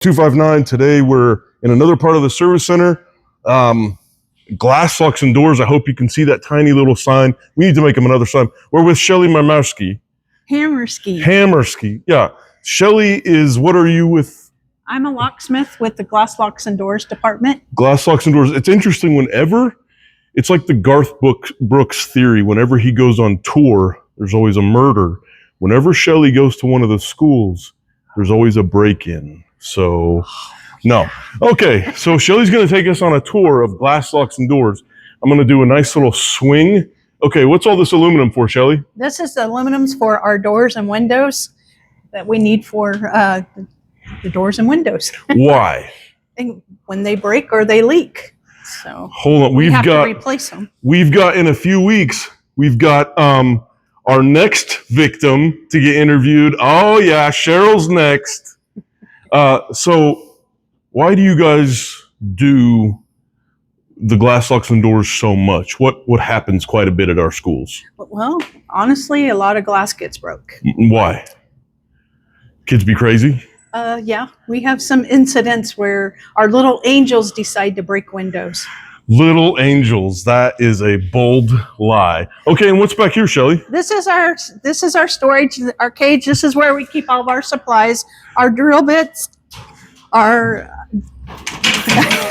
259. Today we're in another part of the service center. Glass locks and doors. I hope you can see that tiny little sign. We need to make them another sign. We're with Shellie Marmowski. Hammerski. Yeah. Shellie is, what are you with? I'm a locksmith with the Glass Locks and Doors department. Glass locks and doors. It's interesting whenever, it's like the Garth Brooks theory. Whenever he goes on tour, there's always a murder. Whenever Shellie goes to one of the schools, there's always a break-in. So, no. Okay, so Shelley's going to take us on a tour of glass locks and doors. I'm going to do a nice little swing. Okay, what's all this aluminum for, Shellie? This is the aluminums for our doors and windows that we need for the doors and windows. Why? And when they break or they leak. So hold on, we have to replace them. We've got, in a few weeks, we've got our next victim to get interviewed. Oh yeah, Cheryl's next. So why do you guys do the glass locks and doors so much? What happens quite a bit at our schools? Well, honestly, a lot of glass gets broke. Why? Kids be crazy? Yeah, we have some incidents where our little angels decide to break windows. Little angels, that is a bold lie. Okay, and what's back here, Shellie? This is our storage, our cage. This is where we keep all of our supplies, our drill bits, our.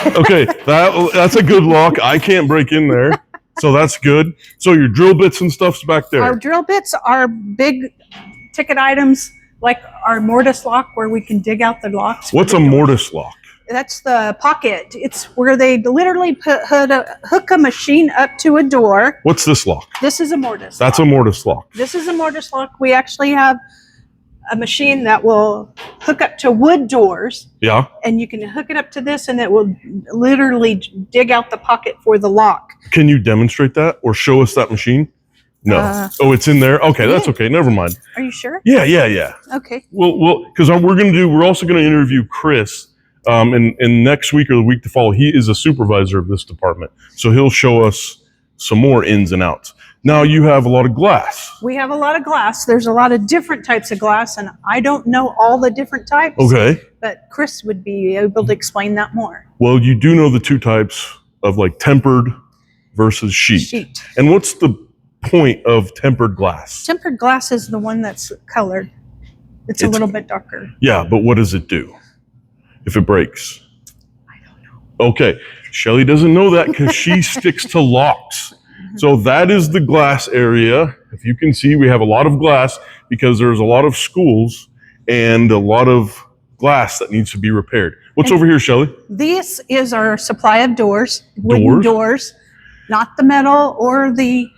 Okay, that's a good lock. I can't break in there, so that's good. So your drill bits and stuff's back there. Our drill bits are big ticket items, like our mortise lock, where we can dig out the locks. What's a mortise lock? That's the pocket. It's where they literally hook a machine up to a door. What's this lock? This is a mortise That's lock. A mortise lock. This is a mortise lock. We actually have a machine that will hook up to wood doors. Yeah. And you can hook it up to this, and it will literally dig out the pocket for the lock. Can you demonstrate that or show us that machine? No. Oh, it's in there? Okay, that's okay. Never mind. Are you sure? Yeah. Okay. Well, because we're also going to interview Chris. And next week or the week to follow, he is a supervisor of this department. So he'll show us some more ins and outs. Now you have a lot of glass. We have a lot of glass. There's a lot of different types of glass, and I don't know all the different types. Okay. But Chris would be able to explain that more. Well, you do know the two types of like tempered versus sheet. And what's the point of tempered glass? Tempered glass is the one that's colored. It's a little bit darker. Yeah, but what does it do if it breaks? I don't know. Okay, Shellie doesn't know that because she sticks to locks. So that is the glass area. If you can see, we have a lot of glass because there's a lot of schools and a lot of glass that needs to be repaired. What's over here, Shellie? This is our supply of doors, wooden doors, not the metal or the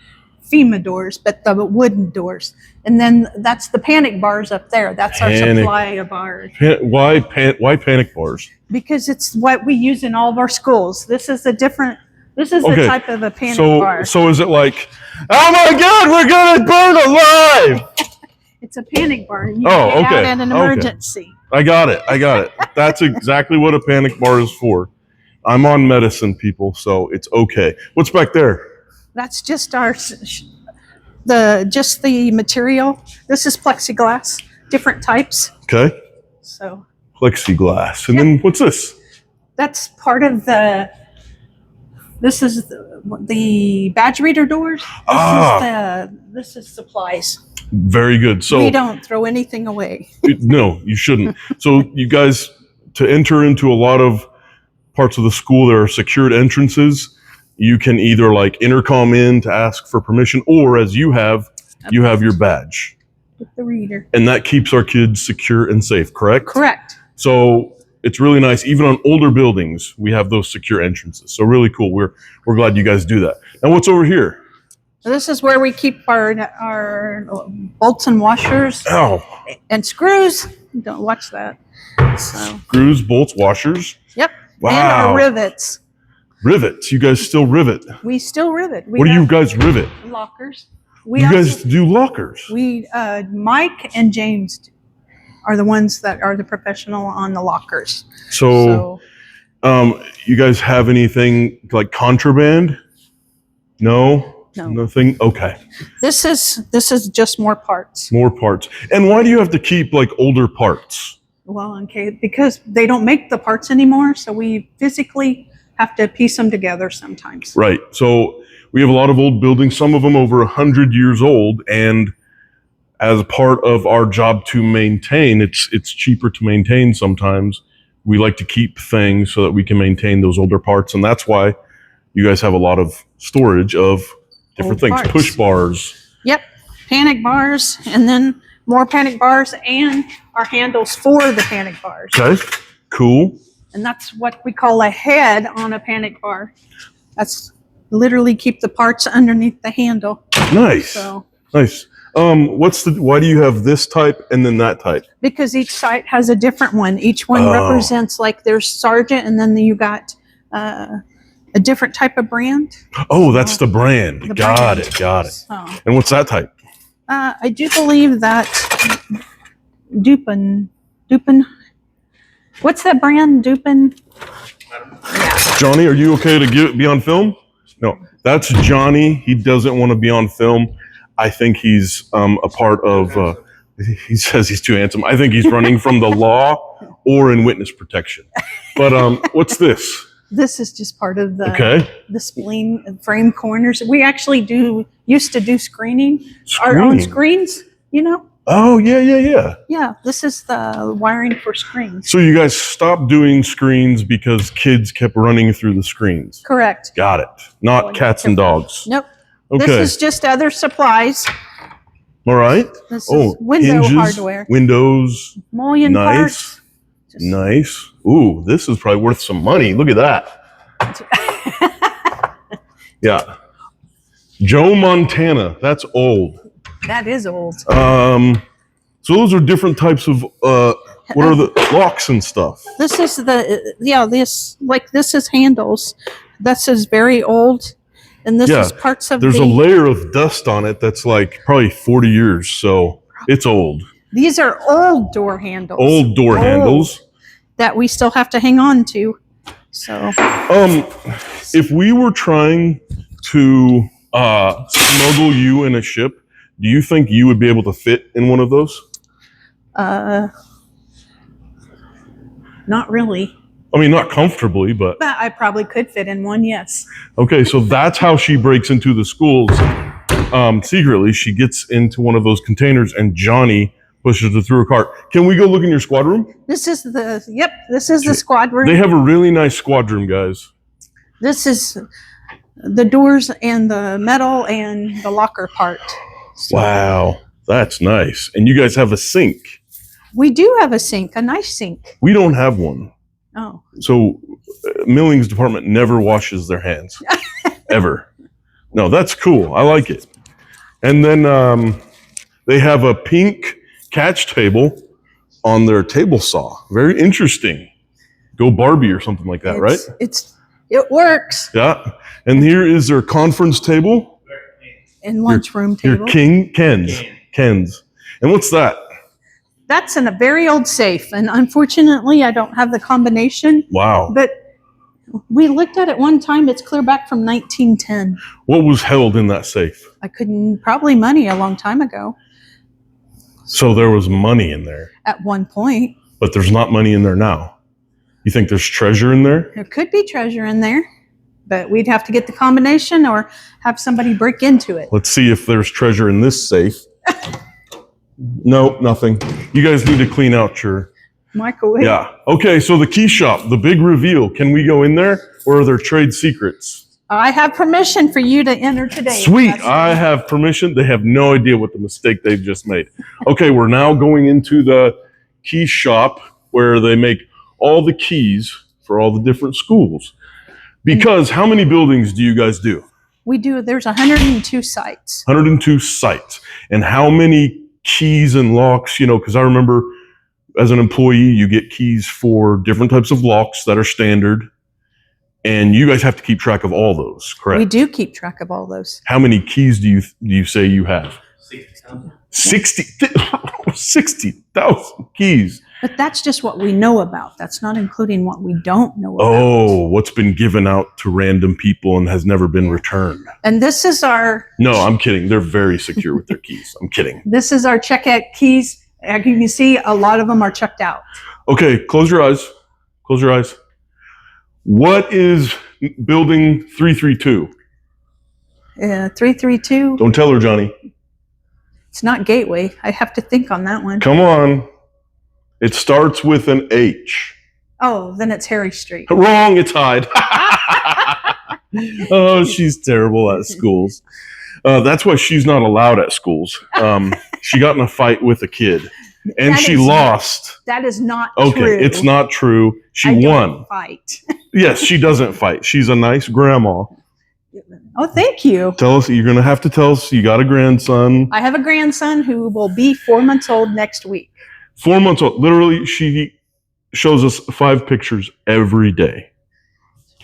FEMA doors, but the wooden doors. And then that's the panic bars up there. That's our supply of ours. Why panic bars? Because it's what we use in all of our schools. This is the type of a panic bar. So is it like, oh my God, we're gonna burn alive? It's a panic bar. You get out in an emergency. I got it. That's exactly what a panic bar is for. I'm on medicine, people, so it's okay. What's back there? That's just the material. This is plexiglass, different types. Okay. So plexiglass. And then what's this? That's part of this is the badge reader doors. This is supplies. Very good. So we don't throw anything away. No, you shouldn't. So you guys, to enter into a lot of parts of the school, there are secured entrances. You can either like intercom in to ask for permission, or as you have your badge. With the reader. And that keeps our kids secure and safe, correct? Correct. So it's really nice. Even on older buildings, we have those secure entrances. So really cool. We're glad you guys do that. Now what's over here? This is where we keep our bolts and washers. Oh. And screws. Don't watch that. So. Screws, bolts, washers. Yep. Wow. And our rivets. Rivets. You guys still rivet? We still rivet. What do you guys rivet? Lockers. You guys do lockers? Mike and James are the ones that are the professional on the lockers. So you guys have anything like contraband? No? No. Nothing? Okay. This is just more parts. More parts. And why do you have to keep like older parts? Well, okay, because they don't make the parts anymore, so we physically have to piece them together sometimes. Right. So we have a lot of old buildings, some of them over 100 years old, and as part of our job to maintain, it's cheaper to maintain sometimes. We like to keep things so that we can maintain those older parts, and that's why you guys have a lot of storage of different Old things, parts. push bars. Yep, panic bars, and then more panic bars, and our handles for the panic bars. Okay, cool. And that's what we call a head on a panic bar. That's literally keep the parts underneath the handle. Nice, So nice. Why do you have this type and then that type? because each site has a different one. Each one represents, like there's Sergeant, and then you got a different type of brand. Oh, that's the brand. The Got brand. it, got it. So, And what's that type? I do believe that Dupin. What's that brand? Dupin. Yeah. Johnny, are you okay to be on film? No, that's Johnny. He doesn't want to be on film. I think he's a part of, he says he's too handsome. I think he's running from the law or in witness protection. But what's this? This is just part of the Okay. the spleen frame corners. We actually used to do screening. Our own screens, you know? Oh, yeah. Yeah, this is the wiring for screens. So you guys stopped doing screens because kids kept running through the screens. Correct. Got it. Not cats and dogs. Nope. Okay. This is just other supplies. All right. This is window hinges, hardware. Windows. Mullion Nice. parts. Just- Nice. Ooh, this is probably worth some money. Look at that. Yeah. Joe Montana. That's old. That is old. So those are different types of what are the locks and stuff? This is this is handles. This is very old, and this Yeah, is parts of There's a layer of dust on it that's like probably 40 years, so it's old. These are old door handles. Old door handles. That we still have to hang on to. So If we were trying to smuggle you in a ship, do you think you would be able to fit in one of those? not really. I mean, not comfortably, but But I probably could fit in one, yes. okay. So that's how she breaks into the schools. Secretly, she gets into one of those containers, and Johnny pushes her through a cart. Can we go look in your squad room? This is the squad room. They have a really nice squad room, guys. This is the doors and the metal and the locker part. So Wow, that's nice. And you guys have a sink. we do have a sink, a nice sink. We don't have one. Oh, So Millings department never washes their hands, ever. No, that's cool. I like it. And then they have a pink catch table on their table saw. Very interesting. Go Barbie or something like that, right? It works. Yeah. And here is their conference table. And lunchroom Your table. Ken's. And what's that? That's in a very old safe, and unfortunately, I don't have the combination. Wow. But we looked at it one time. It's clear back from 1910. What was held in that safe? Probably money a long time ago. So there was money in there, At one point, but there's not money in there now. You think there's treasure in there? there could be treasure in there, but we'd have to get the combination or have somebody break into it. Let's see if there's treasure in this safe. No, nothing. You guys need to clean out your... Microwave. Yeah. Okay, so the key shop, the big reveal. Can we go in there, or are there trade secrets? I have permission for you to enter today. Sweet. I have permission. They have no idea what the mistake they've just made. Okay, we're now going into the key shop where they make all the keys for all the different schools. Because how many buildings do you guys do? We do. There's 102 sites. 102 sites. And how many keys and locks, because I remember as an employee, you get keys for different types of locks that are standard. And you guys have to keep track of all those, correct? We do keep track of all those. How many keys do you say you have? 60,000 keys. But that's just what we know about. That's not including what we don't know about. Oh, what's been given out to random people and has never been returned. And this is our No, I'm kidding. They're very secure with their keys. I'm kidding. This is our checkout keys. As you can see, a lot of them are chucked out. Okay, close your eyes. Close your eyes. What is building 332? 332. Don't tell her, Johnny. It's not Gateway. I have to think on that one. Come on. It starts with an H. Oh, then it's Harry Street. Wrong, it's Hyde. Oh, she's terrible at schools. That's why she's not allowed at schools. She got in a fight with a kid, and she lost. That is not true. Okay, it's not true. She I won. Don't fight. Yes, she doesn't fight. She's a nice grandma. Oh, thank you. Tell us, you're going to have to tell us you got a grandson. I have a grandson who will be 4 months old next week. 4 months old. Literally, she shows us 5 pictures every day.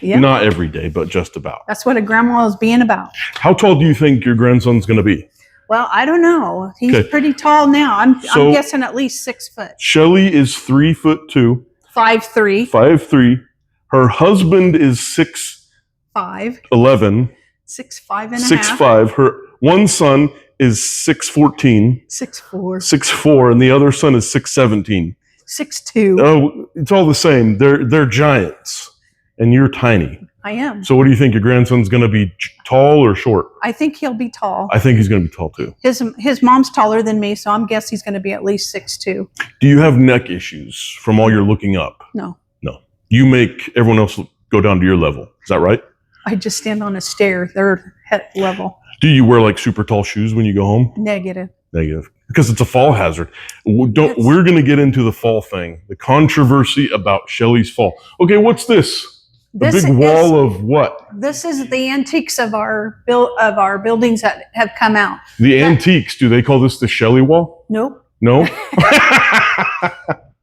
Yeah. Not every day, but just about. That's what a grandma is being about. How tall do you think your grandson's going to be? Well, I don't know. He's pretty tall now. I'm guessing at least 6 foot. Shellie is 3'2". 5'3". 5'3". Her husband is 6'11". 6'5" and a 6'5". Her one son is 6'14". 6'4". 6'4", and the other son is 6'17". 6'2". Oh, it's all the same. They're giants, and you're tiny. I am. So what do you think? Your grandson's going to be tall or short? I think he'll be tall. I think he's going to be tall too. His mom's taller than me, so I'm guessing he's going to be at least 6'2". Do you have neck issues from all your looking up? No. No. You make everyone else go down to your level. Is that right? I just stand on a stair. They're head level. Do you wear like super tall shoes when you go home? Negative. Negative. Because it's a fall hazard. We're going to get into the fall thing. The controversy about Shellie's fall. Okay, what's this? A big wall of what? This is the antiques of our buildings that have come out. The antiques. Do they call this the Shellie wall? Nope. No?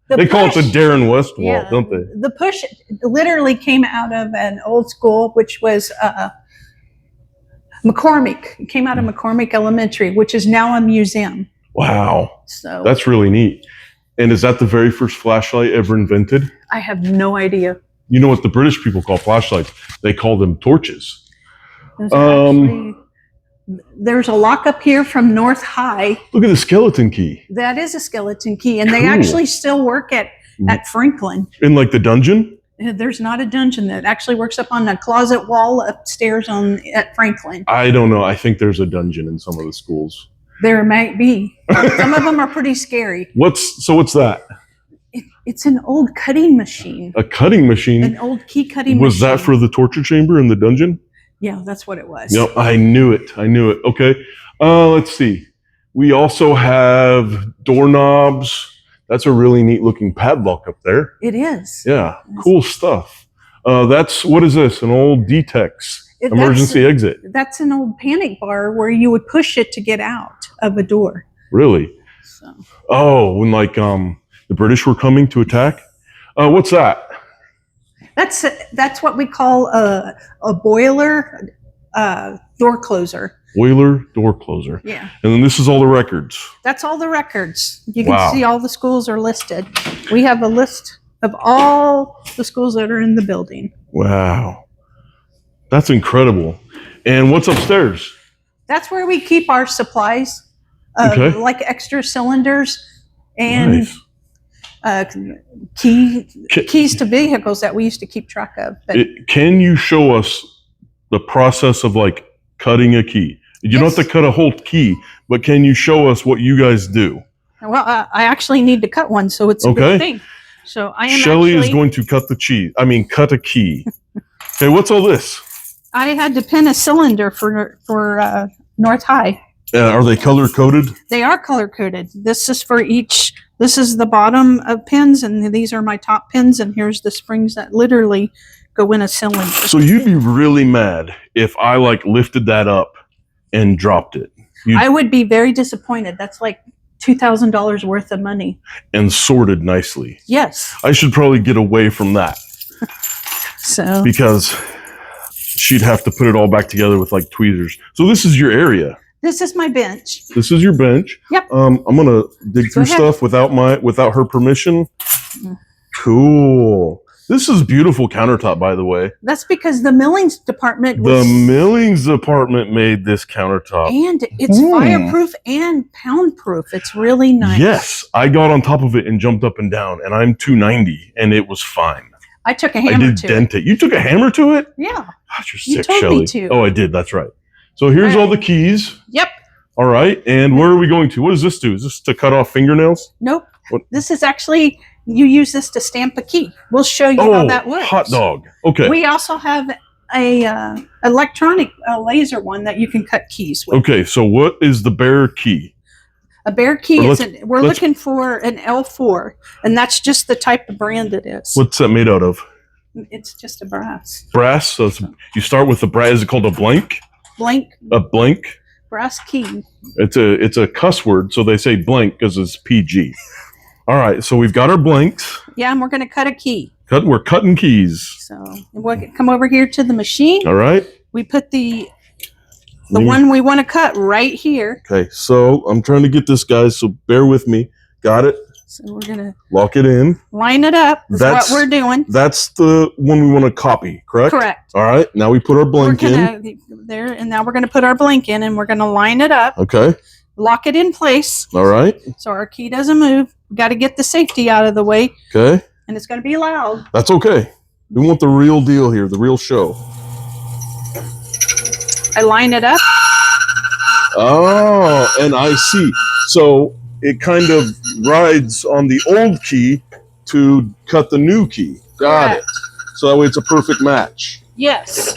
They call it the Darren West wall, don't they? The push literally came out of an old school, which was McCormick. It came out of McCormick Elementary, which is now a museum. Wow. So that's really neat. And is that the very first flashlight ever invented? I have no idea. You know what the British people call flashlights? They call them torches. There's a lock up here from North High. Look at the skeleton key. That is a skeleton key, and they actually still work at Franklin. In like the dungeon? There's not a dungeon that actually works up on the closet wall upstairs at Franklin. I don't know. I think there's a dungeon in some of the schools. There might be. Some of them are pretty scary. What's that? It's an old cutting machine. A cutting machine? An old key cutting machine. Was that for the torture chamber in the dungeon? Yeah, that's what it was. Yep, I knew it. Okay. Let's see. We also have doorknobs. That's a really neat looking padlock up there. It is. Yeah, cool stuff. What is this? An old Detex emergency exit. That's an old panic bar where you would push it to get out of a door. Really? So. Oh, when the British were coming to attack? What's that? That's what we call a boiler door closer. Boiler door closer. Yeah. And then this is all the records. That's all the records. You can see all the schools are listed. We have a list of all the schools that are in the building. Wow. That's incredible. And what's upstairs? That's where we keep our supplies, like extra cylinders and keys to vehicles that we used to keep track of. Can you show us the process of like cutting a key? You don't have to cut a whole key, but can you show us what you guys do? Well, I actually need to cut one, so it's a good thing. So I am. Shellie is going to cut cut a key. Okay, what's all this? I had to pin a cylinder for North High. Are they color coded? They are color coded. This is for each. This is the bottom of pins, and these are my top pins, and here's the springs that literally go in a cylinder. So you'd be really mad if I lifted that up and dropped it. I would be very disappointed. That's like $2,000 worth of money. And sorted nicely. Yes. I should probably get away from that. Because she'd have to put it all back together with tweezers. So this is your area. This is my bench. This is your bench. Yep. I'm gonna dig through stuff without her permission. Cool. This is beautiful countertop, by the way. That's because the Millings department The Millings department made this countertop. And it's fireproof and pound proof. It's really nice. Yes, I got on top of it and jumped up and down, and I'm 290, and it was fine. I took a hammer to dent it. You took a hammer to it? Yeah. Gosh, you're sick, told Shellie. me to. Oh, I did. That's right. So here's all the keys. Yep. All right, and where are we going to? What does this do? Is this to cut off fingernails? Nope. What? This is actually, you use this to stamp a key. We'll show you how that works. Hot dog. Okay. We also have a electronic laser one that you can cut keys with. Okay, so what is the bare key? A bare key we're looking for an L4, and that's just the type of brand it is. What's that made out of? It's just a brass. Brass. So you start with the brass. Is it called a blank? Blank. A blank. Brass key. It's a cuss word, so they say blank because it's PG. All right, so we've got our blanks. Yeah, and we're going to cut a key. We're cutting keys. So we'll come over here to the machine. All right. We put the one we want to cut right here. Okay, so I'm trying to get this, guys, so bear with me. Got it. So we're going to lock it in. Line it up. That's what we're doing. That's the one we want to copy, correct? Correct. All right, now we put our blank in. There, and now we're going to put our blank in, and we're going to line it up. Okay. Lock it in place. All right. So our key doesn't move. We got to get the safety out of the way. Okay. And it's going to be loud. That's okay. We want the real deal here, the real show. I line it up. Oh, and I see. So it kind of rides on the old key to cut the new key. Got it. So that way it's a perfect match. Yes.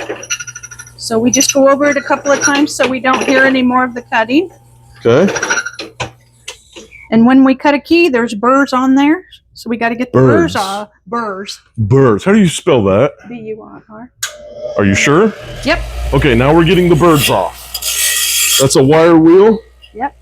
So we just go over it a couple of times so we don't hear any more of the cutting. Okay. And when we cut a key, there's burrs on there. So we got to get the burrs off. Burrs. Burrs. How do you spell that? B-U-R-R. Are you sure? Yep. Okay, now we're getting the burrs off. That's a wire wheel? Yep.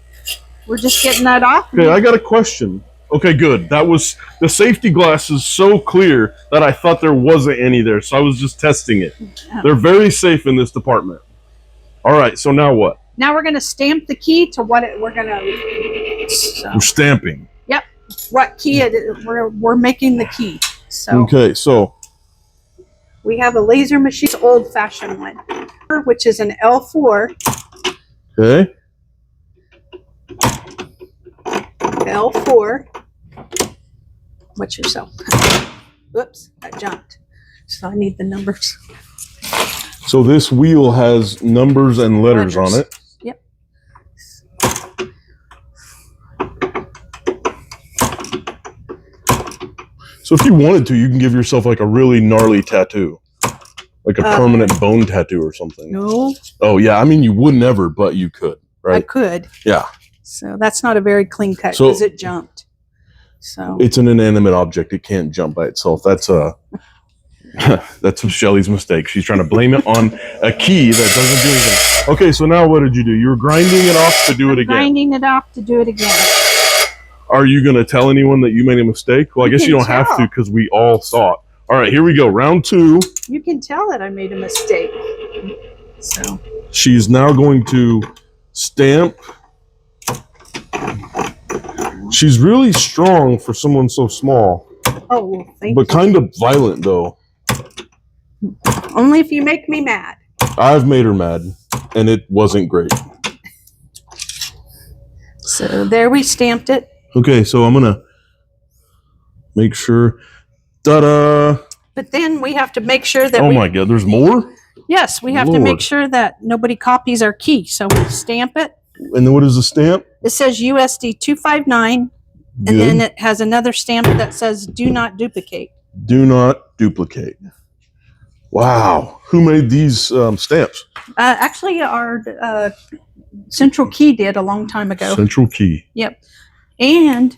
We're just getting that off. Okay, I got a question. Okay, good. That was the safety glass is so clear that I thought there wasn't any there, so I was just testing it. Yeah. They're very safe in this department. All right, so now what? Now we're going to stamp the key to what we're going to. We're stamping. Yep. What key it is. We're making the key. So. Okay, so. We have a laser machine, old-fashioned one, which is an L4. Okay. L4. Watch yourself. Whoops, I jumped. So I need the numbers. So this wheel has numbers and letters on it. Yep. So if you wanted to, you can give yourself like a really gnarly tattoo. Like a permanent bone tattoo or something. No. Oh, yeah. I mean, you would never, but you could, right? I could. Yeah. So that's not a very clean cut because it jumped. So it's an inanimate object. It can't jump by itself. That's that's Shelley's mistake. She's trying to blame it on a key that doesn't do anything. Okay, so now what did you do? You were grinding it off to do it again. Grinding it off to do it again. Are you going to tell anyone that you made a mistake? Well, I guess you don't have to because we all saw it. All right, here we go. Round 2. You can tell that I made a mistake. So she's now going to stamp. She's really strong for someone so small. Oh, well, thank you. But kind of violent, though. Only if you make me mad. I've made her mad, and it wasn't great. So there we stamped it. Okay, so I'm going to make sure. Ta-da! But then we have to make sure that my God, there's more? Yes, we have to make sure that nobody copies our key. So we stamp it. And then what is the stamp? It says USD 259, and then it has another stamp that says do not duplicate. Do not duplicate. Wow. Who made these stamps? Actually, our Central Key did a long time ago. Central Key. Yep. And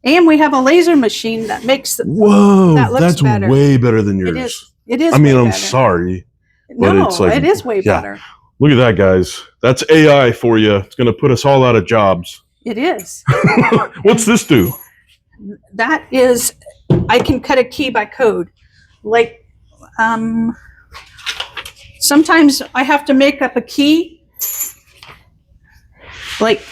we have a laser machine that makes Whoa, that looks that's better. Way better than yours. It is. It is. I mean, way I'm better. sorry. But No, it's like, it is way better. Look at that, guys. That's AI for you. It's going to put us all out of jobs. It is. What's this do? That is, I can cut a key by code. Like, sometimes I have to make up a key. Like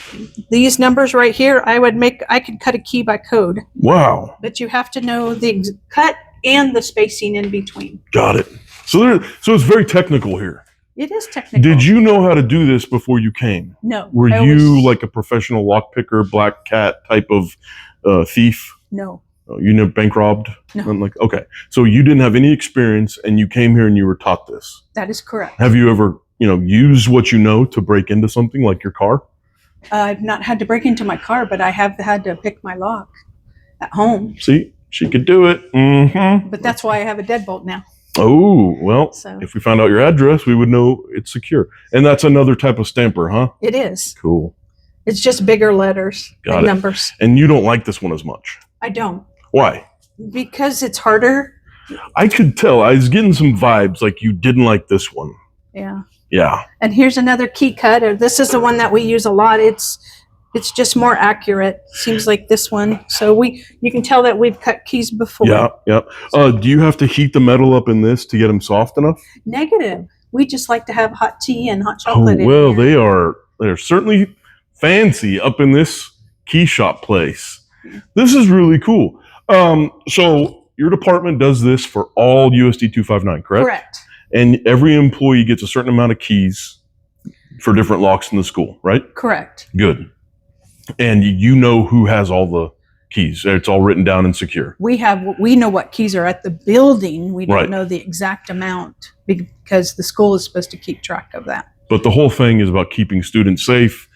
these numbers right here, I could cut a key by code. Wow. But you have to know the cut and the spacing in between. Got it. So it's very technical here. It is technical. Did you know how to do this before you came? No. Were you like a professional lockpicker, black cat type of thief? No. You never bank robbed? No. Okay. So you didn't have any experience and you came here and you were taught this. That is correct. Have you ever, used what you know to break into something like your car? I've not had to break into my car, but I have had to pick my lock at home. See, she could do it. Mm-hmm. But that's why I have a deadbolt now. Oh, well, So. If we found out your address, we would know it's secure. And that's another type of stamper, huh? It is. Cool. It's just bigger letters and numbers. And you don't like this one as much. I don't. Why? Because it's harder. I could tell. I was getting some vibes like you didn't like this one. Yeah. Yeah. And here's another key cut. This is the one that we use a lot. It's just more accurate. Seems like this one. So you can tell that we've cut keys before. Yeah. Do you have to heat the metal up in this to get them soft enough? Negative. We just like to have hot tea and hot chocolate. Oh, well, they're certainly fancy up in this key shop place. This is really cool. So your department does this for all USD 259, correct? Correct. And every employee gets a certain amount of keys for different locks in the school, right? Correct. Good. And you know who has all the keys. It's all written down and secure. We know what keys are at the building. We don't Right. know the exact amount because the school is supposed to keep track of that. But the whole thing is about keeping students safe,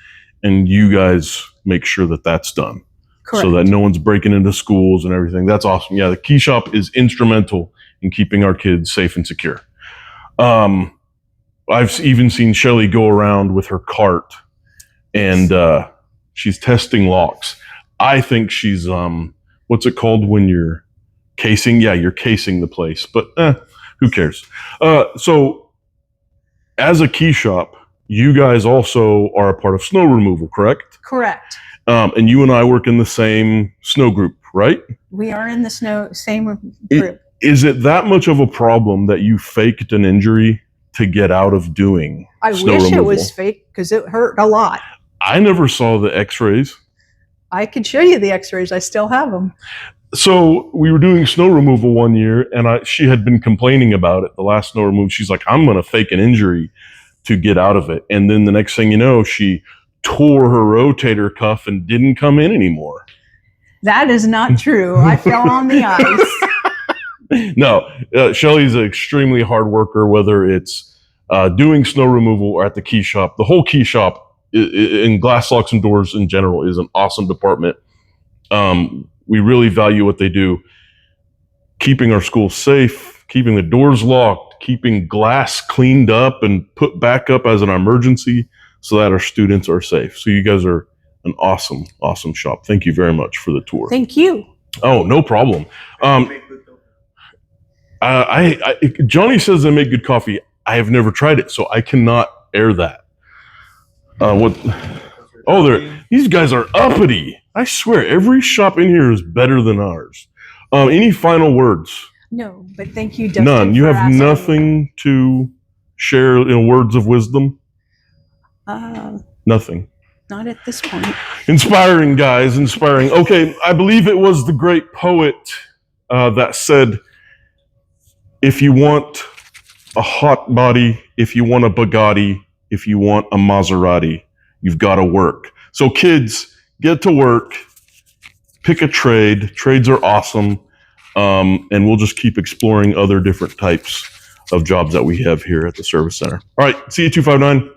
and you guys make sure that that's done. Correct. So that no one's breaking into schools and everything. That's awesome. Yeah, the key shop is instrumental in keeping our kids safe and secure. I've even seen Shellie go around with her cart and she's testing locks. I think she's what's it called when you're casing? Yeah, you're casing the place, but who cares? So as a key shop, you guys also are a part of snow removal, correct? Correct. And you and I work in the same snow group, right? We are in the same group. Is it that much of a problem that you faked an injury to get out of doing snow wish removal? it was fake because it hurt a lot. I never saw the x-rays. I could show you the x-rays. I still have them. So we were doing snow removal one year, and she had been complaining about it, the last snow removal. She's like, I'm going to fake an injury to get out of it. And then the next thing you know, she tore her rotator cuff and didn't come in anymore. That is not true. I fell on the ice. No, Shellie's an extremely hard worker, whether it's doing snow removal or at the key shop. The whole key shop in glass locks and doors in general is an awesome department. We really value what they do. Keeping our schools safe, keeping the doors locked, keeping glass cleaned up and put back up as an emergency so that our students are safe. So you guys are an awesome, awesome shop. Thank you very much for the tour. Thank you. Oh, no problem. Johnny says they make good coffee. I have never tried it, so I cannot air that. These guys are uppity. I swear, every shop in here is better than ours. Any final words? No, but thank you, Justin. None. You for have asking. nothing to share in words of wisdom? Nothing. Not at this point. Inspiring, guys, inspiring. Okay, I believe it was the great poet that said, if you want a hot body, if you want a Bugatti, if you want a Maserati, you've got to work. So kids, get to work, pick a trade. Trades are awesome. And we'll just keep exploring other different types of jobs that we have here at the service center. All right, see you 259.